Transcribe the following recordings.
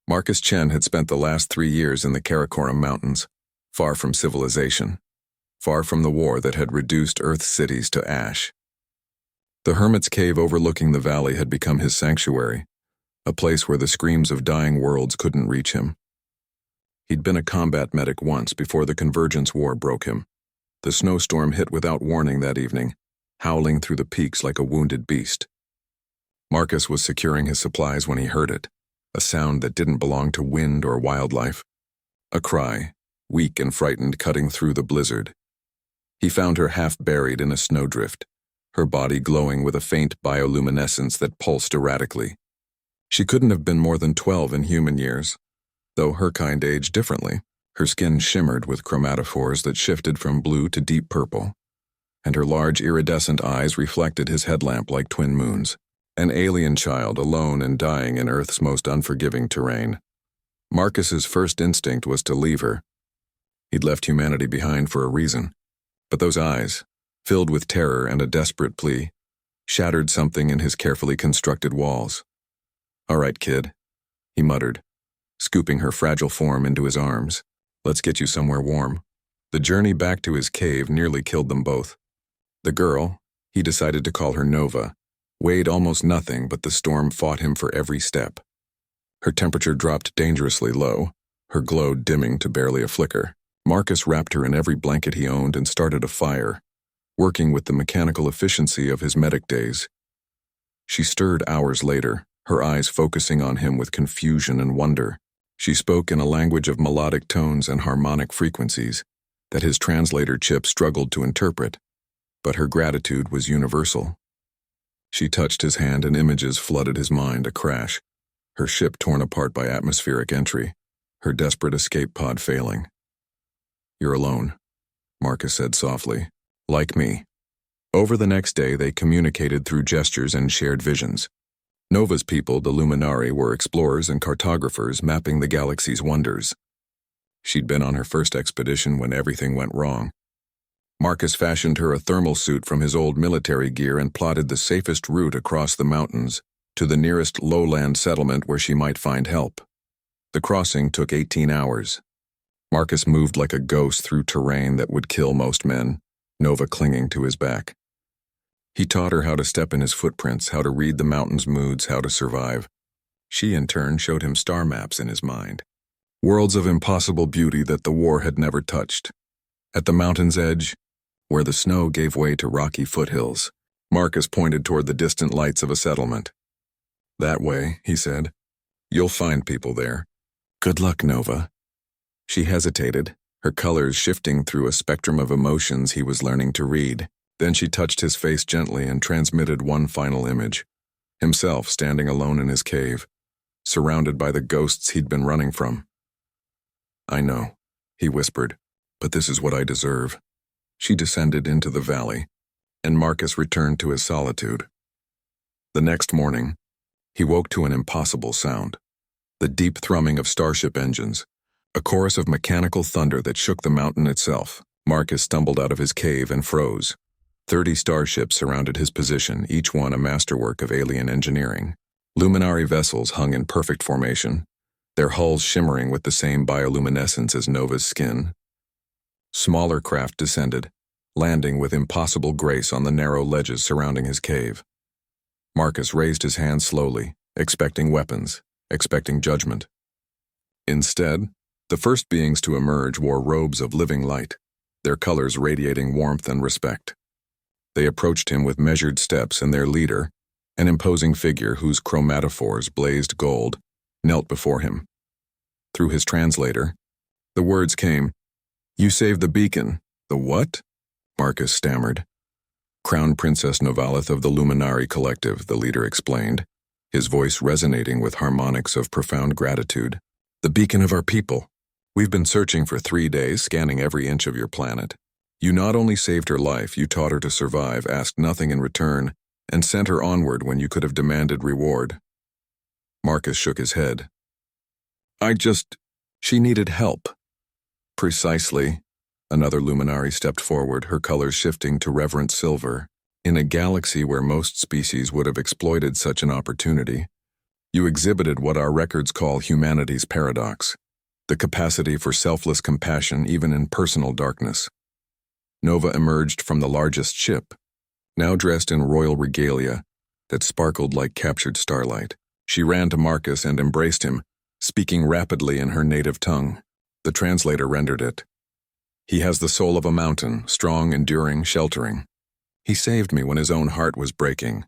Marcus Chen had spent the last 3 years in the Karakoram Mountains, far from civilization, far from the war that had reduced Earth's cities to ash. The hermit's cave overlooking the valley had become his sanctuary, a place where the screams of dying worlds couldn't reach him. He'd been a combat medic once before the Convergence War broke him. The snowstorm hit without warning that evening, howling through the peaks like a wounded beast. Marcus was securing his supplies when he heard it, a sound that didn't belong to wind or wildlife. A cry, weak and frightened, cutting through the blizzard. He found her half buried in a snowdrift, her body glowing with a faint bioluminescence that pulsed erratically. She couldn't have been more than 12 in human years, though her kind aged differently. Her skin shimmered with chromatophores that shifted from blue to deep purple, and her large iridescent eyes reflected his headlamp like twin moons. An alien child alone and dying in Earth's most unforgiving terrain. Marcus's first instinct was to leave her. He'd left humanity behind for a reason, but those eyes, filled with terror and a desperate plea, shattered something in his carefully constructed walls. "All right, kid," he muttered, scooping her fragile form into his arms. "Let's get you somewhere warm." The journey back to his cave nearly killed them both. The girl, he decided to call her Nova, weighed almost nothing, but the storm fought him for every step. Her temperature dropped dangerously low, her glow dimming to barely a flicker. Marcus wrapped her in every blanket he owned and started a fire, working with the mechanical efficiency of his medic days. She stirred hours later, her eyes focusing on him with confusion and wonder. She spoke in a language of melodic tones and harmonic frequencies that his translator chip struggled to interpret, but her gratitude was universal. She touched his hand and images flooded his mind, a crash, her ship torn apart by atmospheric entry, her desperate escape pod failing. "You're alone," Marcus said softly. "Like me." Over the next day, they communicated through gestures and shared visions. Nova's people, the Luminari, were explorers and cartographers mapping the galaxy's wonders. She'd been on her first expedition when everything went wrong. Marcus fashioned her a thermal suit from his old military gear and plotted the safest route across the mountains to the nearest lowland settlement where she might find help. The crossing took 18 hours. Marcus moved like a ghost through terrain that would kill most men, Nova clinging to his back. He taught her how to step in his footprints, how to read the mountain's moods, how to survive. She, in turn, showed him star maps in his mind. Worlds of impossible beauty that the war had never touched. At the mountain's edge, where the snow gave way to rocky foothills, Marcus pointed toward the distant lights of a settlement. "That way," he said. "You'll find people there. Good luck, Nova." She hesitated, her colors shifting through a spectrum of emotions he was learning to read. Then she touched his face gently and transmitted one final image. Himself standing alone in his cave, surrounded by the ghosts he'd been running from. "I know," he whispered, "but this is what I deserve." She descended into the valley, and Marcus returned to his solitude. The next morning, he woke to an impossible sound. The deep thrumming of starship engines, a chorus of mechanical thunder that shook the mountain itself. Marcus stumbled out of his cave and froze. 30 starships surrounded his position, each one a masterwork of alien engineering. Luminary vessels hung in perfect formation, their hulls shimmering with the same bioluminescence as Nova's skin. Smaller craft descended, landing with impossible grace on the narrow ledges surrounding his cave. Marcus raised his hand slowly, expecting weapons, expecting judgment. Instead, the first beings to emerge wore robes of living light, their colors radiating warmth and respect. They approached him with measured steps, and their leader, an imposing figure whose chromatophores blazed gold, knelt before him. Through his translator, the words came, "You saved the beacon." "The what?" Marcus stammered. "Crown Princess Novalith of the Luminari Collective," the leader explained, his voice resonating with harmonics of profound gratitude. "The beacon of our people. We've been searching for 3 days, scanning every inch of your planet. You not only saved her life, you taught her to survive, asked nothing in return, and sent her onward when you could have demanded reward." Marcus shook his head. She needed help." "Precisely." Another luminary stepped forward, her colors shifting to reverent silver. In a galaxy where most species would have exploited such an opportunity, You exhibited what our records call humanity's paradox, the capacity for selfless compassion even in personal darkness. Nova emerged from the largest ship, now dressed in royal regalia that sparkled like captured starlight. She ran to Marcus and embraced him, speaking rapidly in her native tongue. The translator rendered it. He has the soul of a mountain, strong, enduring, sheltering. He saved me when his own heart was breaking.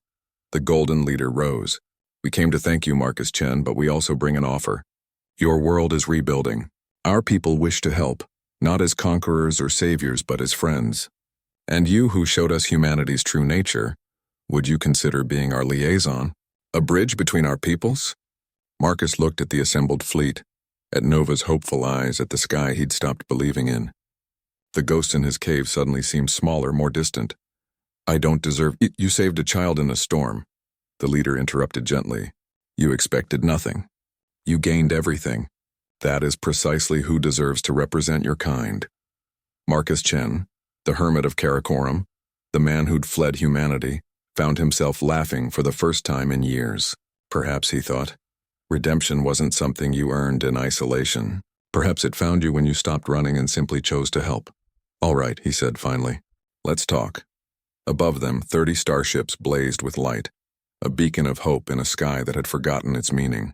The Golden Leader rose. We came to thank you, Marcus Chen, but we also bring an offer. Your world is rebuilding. Our people wish to help, not as conquerors or saviors, but as friends. And you who showed us humanity's true nature, would you consider being our liaison? A bridge between our peoples? Marcus looked at the assembled fleet, at Nova's hopeful eyes, at the sky he'd stopped believing in. The ghost in his cave suddenly seemed smaller, more distant. I don't deserve— You saved a child in a storm. The leader interrupted gently. You expected nothing. You gained everything. That is precisely who deserves to represent your kind. Marcus Chen, the hermit of Karakoram, the man who'd fled humanity, found himself laughing for the first time in years. Perhaps, he thought, redemption wasn't something you earned in isolation. Perhaps it found you when you stopped running and simply chose to help. All right, he said finally. Let's talk. Above them, 30 starships blazed with light, a beacon of hope in a sky that had forgotten its meaning.